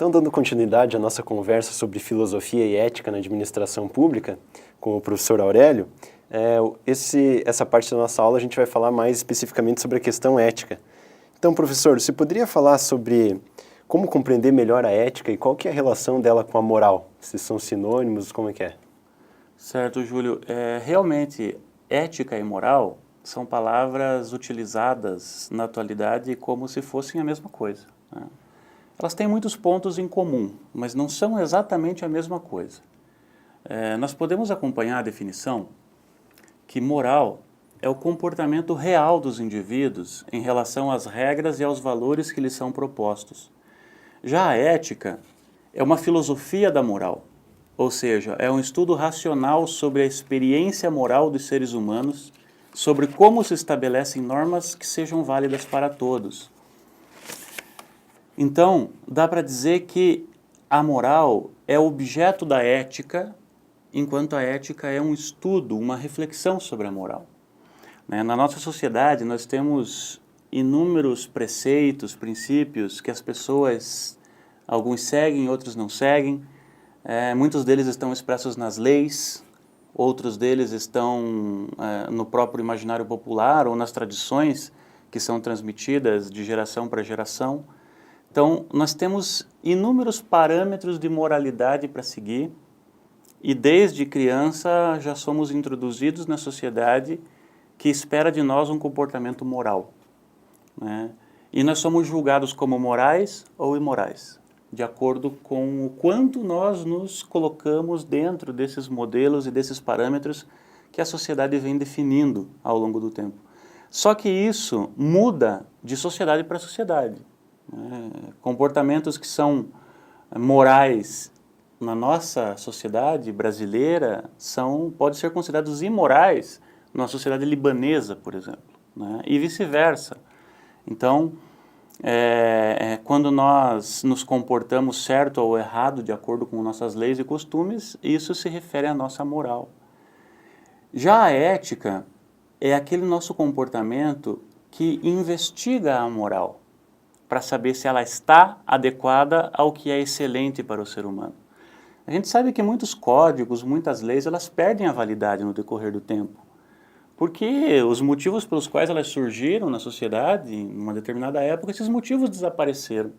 Então, dando continuidade à nossa conversa sobre filosofia e ética na administração pública, com o professor Aurélio, essa parte da nossa aula a gente vai falar mais especificamente sobre a questão ética. Então, professor, você poderia falar sobre como compreender melhor a ética e qual que é a relação dela com a moral? Se são sinônimos, como é que é? Certo, Júlio. Realmente, ética e moral são palavras utilizadas na atualidade como se fossem a mesma coisa, né? Elas têm muitos pontos em comum, mas não são exatamente a mesma coisa. Nós podemos acompanhar a definição que moral é o comportamento real dos indivíduos em relação às regras e aos valores que lhes são propostos. Já a ética é uma filosofia da moral, ou seja, é um estudo racional sobre a experiência moral dos seres humanos, sobre como se estabelecem normas que sejam válidas para todos. Então, dá para dizer que a moral é objeto da ética, enquanto a ética é um estudo, uma reflexão sobre a moral. Na nossa sociedade, nós temos inúmeros preceitos, princípios que as pessoas, alguns seguem, outros não seguem. Muitos deles estão expressos nas leis, outros deles estão no próprio imaginário popular ou nas tradições que são transmitidas de geração para geração. Então, nós temos inúmeros parâmetros de moralidade para seguir e desde criança já somos introduzidos na sociedade que espera de nós um comportamento moral, né? E nós somos julgados como morais ou imorais, de acordo com o quanto nós nos colocamos dentro desses modelos e desses parâmetros que a sociedade vem definindo ao longo do tempo. Só que isso muda de sociedade para sociedade. Comportamentos que são morais na nossa sociedade brasileira podem ser considerados imorais na sociedade libanesa, por exemplo, né? E vice-versa. Então, quando nós nos comportamos certo ou errado de acordo com nossas leis e costumes, isso se refere à nossa moral. Já a ética é aquele nosso comportamento que investiga a moral, para saber se ela está adequada ao que é excelente para o ser humano. A gente sabe que muitos códigos, muitas leis, elas perdem a validade no decorrer do tempo, porque os motivos pelos quais elas surgiram na sociedade, em uma determinada época, esses motivos desapareceram,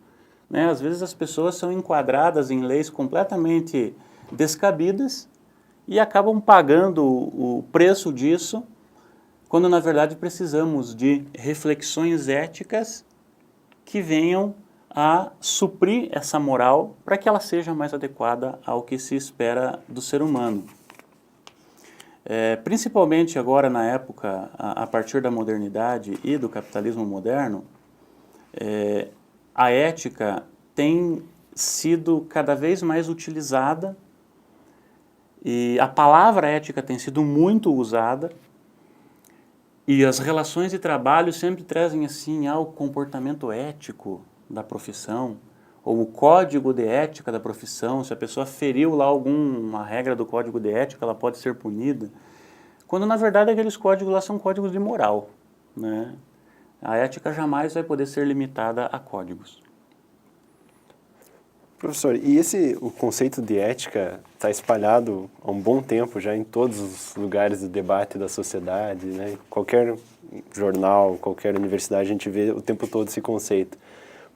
né? Às vezes as pessoas são enquadradas em leis completamente descabidas e acabam pagando o preço disso, quando na verdade precisamos de reflexões éticas que venham a suprir essa moral para que ela seja mais adequada ao que se espera do ser humano. Principalmente agora na época, a partir da modernidade e do capitalismo moderno, a ética tem sido cada vez mais utilizada e a palavra ética tem sido muito usada. E as relações de trabalho sempre trazem assim o comportamento ético da profissão, ou o código de ética da profissão. Se a pessoa feriu lá alguma regra do código de ética, ela pode ser punida. Quando na verdade aqueles códigos lá são códigos de moral, né? A ética jamais vai poder ser limitada a códigos. Professor, o conceito de ética está espalhado há um bom tempo já em todos os lugares do debate da sociedade, né? Qualquer jornal, qualquer universidade, a gente vê o tempo todo esse conceito.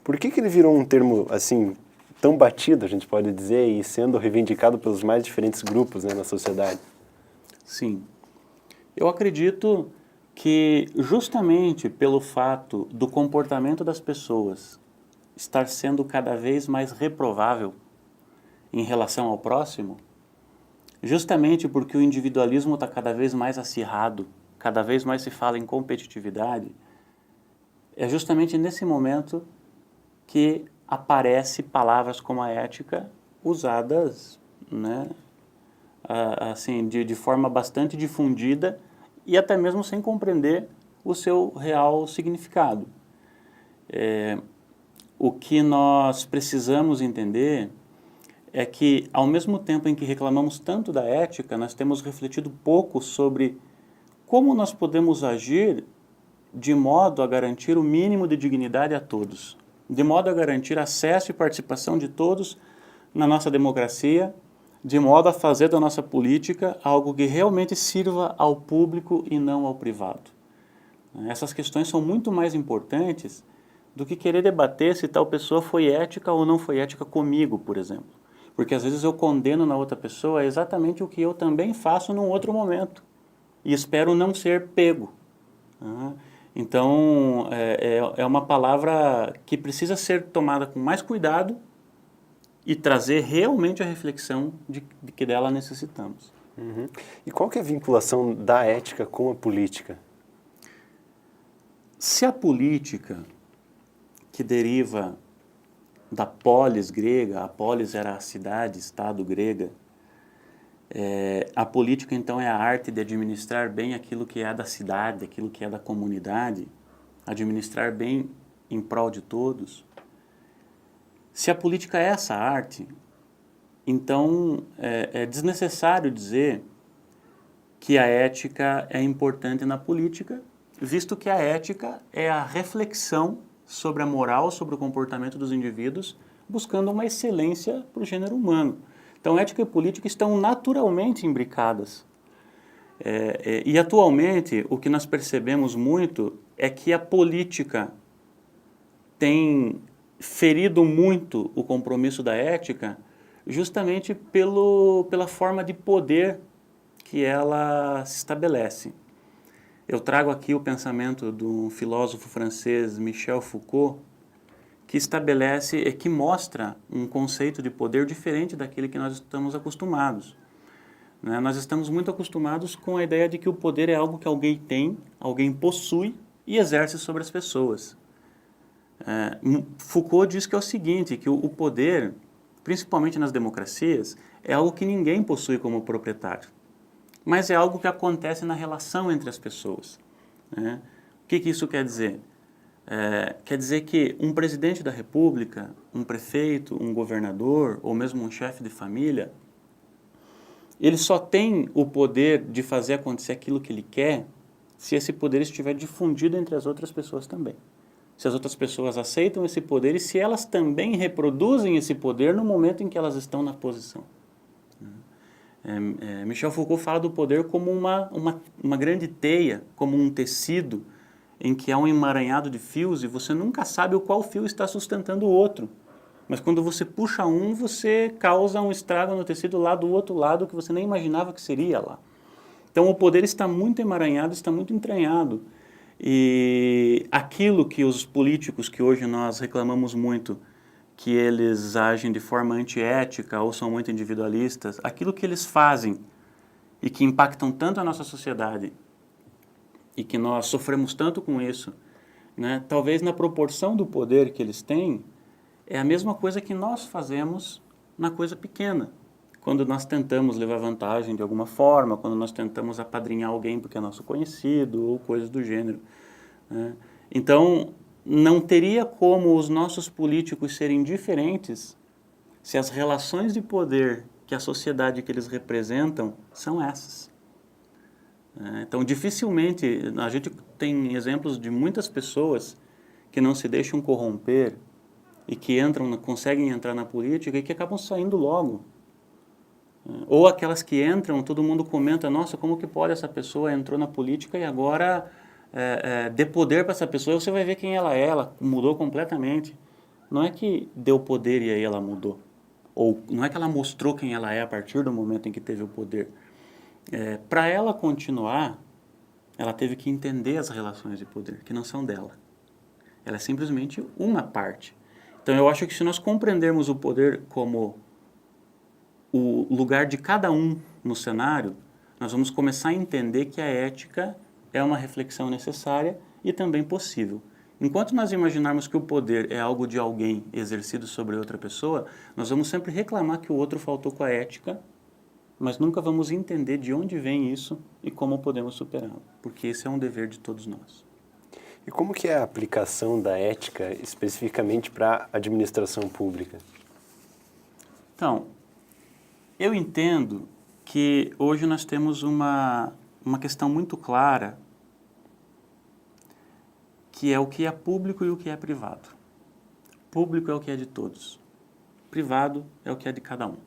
Por que ele virou um termo, assim, tão batido, a gente pode dizer, e sendo reivindicado pelos mais diferentes grupos, né, na sociedade? Sim. Eu acredito que justamente pelo fato do comportamento das pessoas estar sendo cada vez mais reprovável em relação ao próximo, justamente porque o individualismo está cada vez mais acirrado, cada vez mais se fala em competitividade, é justamente nesse momento que aparecem palavras como a ética usadas, né, assim, de forma bastante difundida e até mesmo sem compreender o seu real significado. O que nós precisamos entender é que, ao mesmo tempo em que reclamamos tanto da ética, nós temos refletido pouco sobre como nós podemos agir de modo a garantir o mínimo de dignidade a todos, de modo a garantir acesso e participação de todos na nossa democracia, de modo a fazer da nossa política algo que realmente sirva ao público e não ao privado. Essas questões são muito mais importantes do que querer debater se tal pessoa foi ética ou não foi ética comigo, por exemplo. Porque às vezes eu condeno na outra pessoa exatamente o que eu também faço num outro momento e espero não ser pego. Então, é uma palavra que precisa ser tomada com mais cuidado e trazer realmente a reflexão de que dela necessitamos. Uhum. E qual que é a vinculação da ética com a política? Se a política, que deriva da polis grega, a polis era a cidade, estado grega, a política então é a arte de administrar bem aquilo que é da cidade, aquilo que é da comunidade, administrar bem em prol de todos. Se a política é essa arte, então é desnecessário dizer que a ética é importante na política, visto que a ética é a reflexão sobre a moral, sobre o comportamento dos indivíduos, buscando uma excelência para o gênero humano. Então, ética e política estão naturalmente imbricadas. E atualmente, o que nós percebemos muito é que a política tem ferido muito o compromisso da ética justamente pela forma de poder que ela se estabelece. Eu trago aqui o pensamento do filósofo francês Michel Foucault, que mostra um conceito de poder diferente daquele que nós estamos acostumados. Nós estamos muito acostumados com a ideia de que o poder é algo que alguém tem, alguém possui e exerce sobre as pessoas. Foucault diz que é o seguinte, que o poder, principalmente nas democracias, é algo que ninguém possui como proprietário, mas é algo que acontece na relação entre as pessoas. O que isso quer dizer? Quer dizer que um presidente da república, um prefeito, um governador ou mesmo um chefe de família, ele só tem o poder de fazer acontecer aquilo que ele quer se esse poder estiver difundido entre as outras pessoas também. Se as outras pessoas aceitam esse poder e se elas também reproduzem esse poder no momento em que elas estão na posição. Michel Foucault fala do poder como uma grande teia, como um tecido em que há um emaranhado de fios e você nunca sabe o qual fio está sustentando o outro. Mas quando você puxa um, você causa um estrago no tecido lá do outro lado que você nem imaginava que seria lá. Então o poder está muito emaranhado, está muito entranhado. E aquilo que os políticos que hoje nós reclamamos muito, que eles agem de forma antiética ou são muito individualistas, aquilo que eles fazem e que impactam tanto a nossa sociedade e que nós sofremos tanto com isso, talvez na proporção do poder que eles têm, é a mesma coisa que nós fazemos na coisa pequena. Quando nós tentamos levar vantagem de alguma forma, quando nós tentamos apadrinhar alguém porque é nosso conhecido ou coisas do gênero. Então, não teria como os nossos políticos serem diferentes se as relações de poder que a sociedade que eles representam são essas. Então, dificilmente, a gente tem exemplos de muitas pessoas que não se deixam corromper e que conseguem entrar na política e que acabam saindo logo. Ou aquelas que entram, todo mundo comenta, nossa, como que pode essa pessoa entrou na política e agora dê poder para essa pessoa e você vai ver quem ela mudou completamente. Não é que deu poder e aí ela mudou. Ou não é que ela mostrou quem ela é a partir do momento em que teve o poder. Para ela continuar, ela teve que entender as relações de poder, que não são dela. Ela é simplesmente uma parte. Então eu acho que se nós compreendermos o poder como o lugar de cada um no cenário, nós vamos começar a entender que a ética é uma reflexão necessária e também possível. Enquanto nós imaginarmos que o poder é algo de alguém exercido sobre outra pessoa, nós vamos sempre reclamar que o outro faltou com a ética, mas nunca vamos entender de onde vem isso e como podemos superá-lo, porque esse é um dever de todos nós. E como que é a aplicação da ética especificamente para a administração pública? Então, eu entendo que hoje nós temos uma questão muito clara, que é o que é público e o que é privado. Público é o que é de todos. Privado é o que é de cada um.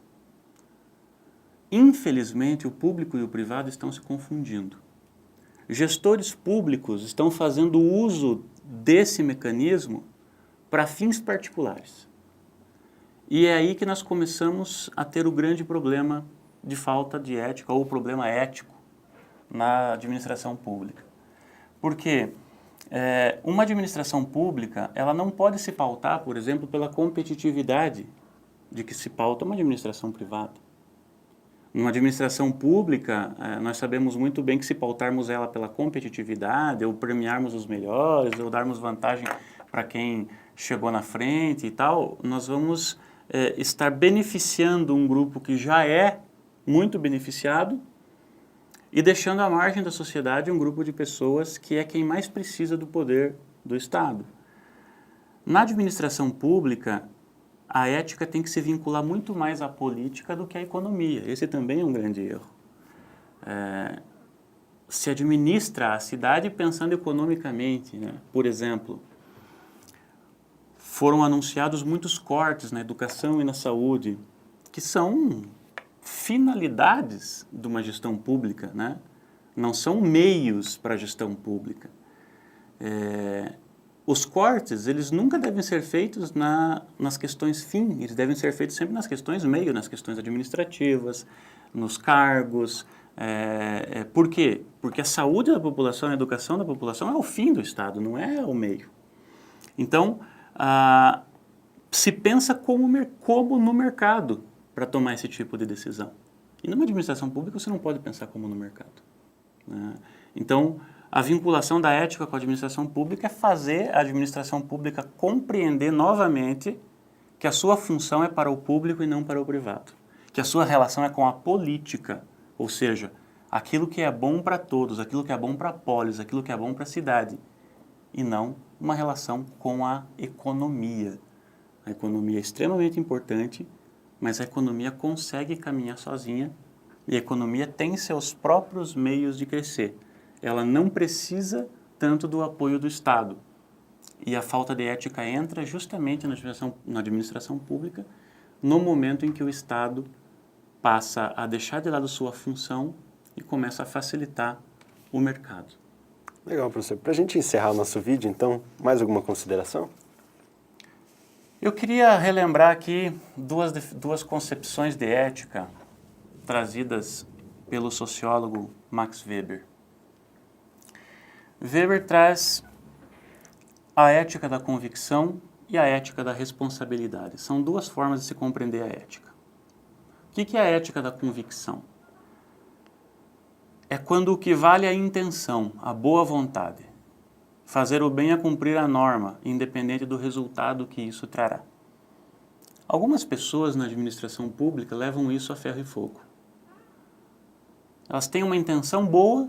Infelizmente, o público e o privado estão se confundindo. Gestores públicos estão fazendo uso desse mecanismo para fins particulares. E é aí que nós começamos a ter o grande problema de falta de ética ou problema ético na administração pública. Porque uma administração pública, ela não pode se pautar, por exemplo, pela competitividade de que se pauta uma administração privada. Numa administração pública, nós sabemos muito bem que se pautarmos ela pela competitividade, ou premiarmos os melhores, ou darmos vantagem para quem chegou na frente e tal, nós vamos estar beneficiando um grupo que já é muito beneficiado e deixando à margem da sociedade um grupo de pessoas que é quem mais precisa do poder do Estado. Na administração pública, a ética tem que se vincular muito mais à política do que à economia. Esse também é um grande erro. Se administra a cidade pensando economicamente, né? Por exemplo, foram anunciados muitos cortes na educação e na saúde, que são finalidades de uma gestão pública, né? Não são meios para a gestão pública. Os cortes, eles nunca devem ser feitos nas questões fim, eles devem ser feitos sempre nas questões meio, nas questões administrativas, nos cargos. Por quê? Porque a saúde da população, a educação da população é o fim do Estado, não é o meio. Então, se pensa como no mercado para tomar esse tipo de decisão. E numa administração pública você não pode pensar como no mercado, né? Então, a vinculação da ética com a administração pública é fazer a administração pública compreender novamente que a sua função é para o público e não para o privado. Que a sua relação é com a política, ou seja, aquilo que é bom para todos, aquilo que é bom para a polis, aquilo que é bom para a cidade, e não uma relação com a economia. A economia é extremamente importante, mas a economia consegue caminhar sozinha e a economia tem seus próprios meios de crescer. Ela não precisa tanto do apoio do Estado. E a falta de ética entra justamente na administração pública no momento em que o Estado passa a deixar de lado sua função e começa a facilitar o mercado. Legal, professor. Para a gente encerrar o nosso vídeo, então, mais alguma consideração? Eu queria relembrar aqui duas concepções de ética trazidas pelo sociólogo Max Weber. Weber traz a ética da convicção e a ética da responsabilidade. São duas formas de se compreender a ética. O que é a ética da convicção? É quando o que vale é a intenção, a boa vontade. Fazer o bem é cumprir a norma, independente do resultado que isso trará. Algumas pessoas na administração pública levam isso a ferro e fogo. Elas têm uma intenção boa,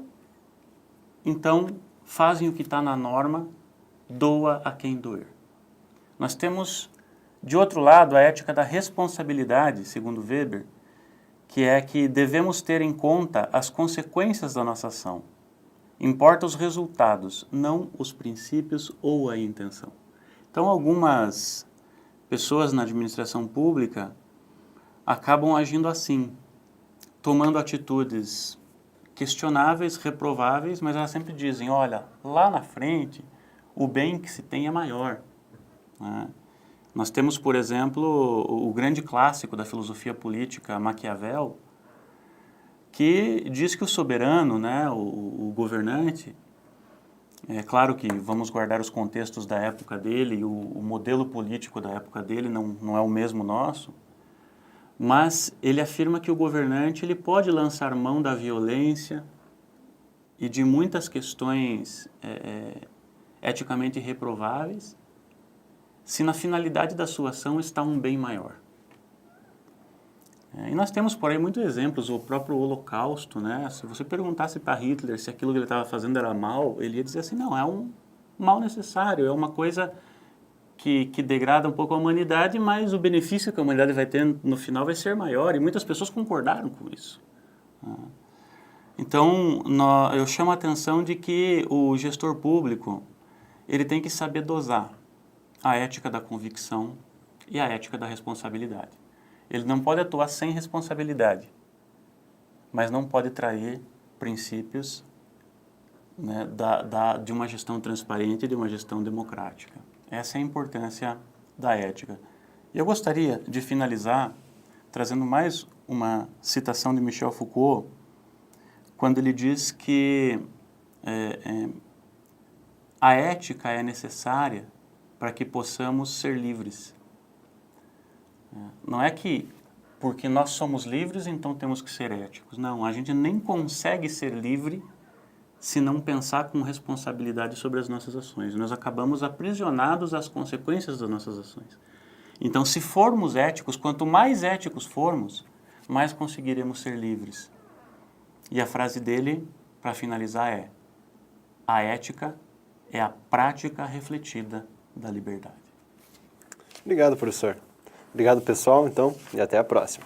então fazem o que está na norma, doa a quem doer. Nós temos, de outro lado, a ética da responsabilidade, segundo Weber, que é que devemos ter em conta as consequências da nossa ação. Importa os resultados, não os princípios ou a intenção. Então, algumas pessoas na administração pública acabam agindo assim, tomando atitudes questionáveis, reprováveis, mas elas sempre dizem, olha, lá na frente, o bem que se tem é maior, né? Nós temos, por exemplo, o grande clássico da filosofia política, Maquiavel, que diz que o soberano, né, o governante, é claro que vamos guardar os contextos da época dele, e o modelo político da época dele não é o mesmo nosso, mas ele afirma que o governante ele pode lançar mão da violência e de muitas questões eticamente reprováveis, se na finalidade da sua ação está um bem maior. E nós temos por aí muitos exemplos, o próprio Holocausto, né? Se você perguntasse para Hitler se aquilo que ele estava fazendo era mal, ele ia dizer assim, não, é um mal necessário, é uma coisa que degrada um pouco a humanidade, mas o benefício que a humanidade vai ter no final vai ser maior, e muitas pessoas concordaram com isso. Então, eu chamo a atenção de que o gestor público, ele tem que saber dosar a ética da convicção e a ética da responsabilidade. Ele não pode atuar sem responsabilidade, mas não pode trair princípios, né, de uma gestão transparente e de uma gestão democrática. Essa é a importância da ética. E eu gostaria de finalizar trazendo mais uma citação de Michel Foucault, quando ele diz que a ética é necessária para que possamos ser livres. Não é que porque nós somos livres, então temos que ser éticos. Não, a gente nem consegue ser livre se não pensar com responsabilidade sobre as nossas ações. Nós acabamos aprisionados às consequências das nossas ações. Então, se formos éticos, quanto mais éticos formos, mais conseguiremos ser livres. E a frase dele, para finalizar, é: a ética é a prática refletida da liberdade. Obrigado, professor. Obrigado, pessoal, então, e até a próxima.